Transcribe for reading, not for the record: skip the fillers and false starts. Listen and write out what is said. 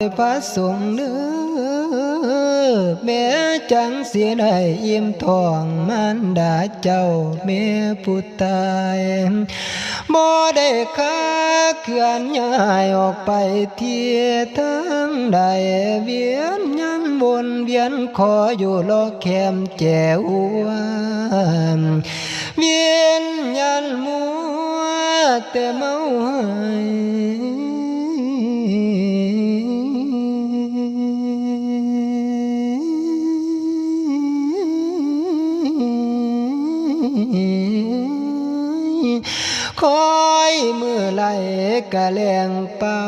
พระสงฆ์เนื้อแม่จังเสียได้อิ่มท้องมันดาเจ้าแม่ผู้ตายบ่ได้ค้าเขื่อนย้ายออกไปเที่ยทั้งใดเวียนยันบนเวียนขออยู่รอแคมแก้วเวียนยันมัวแต่เมาคอยมือไหลกะแลงเป่า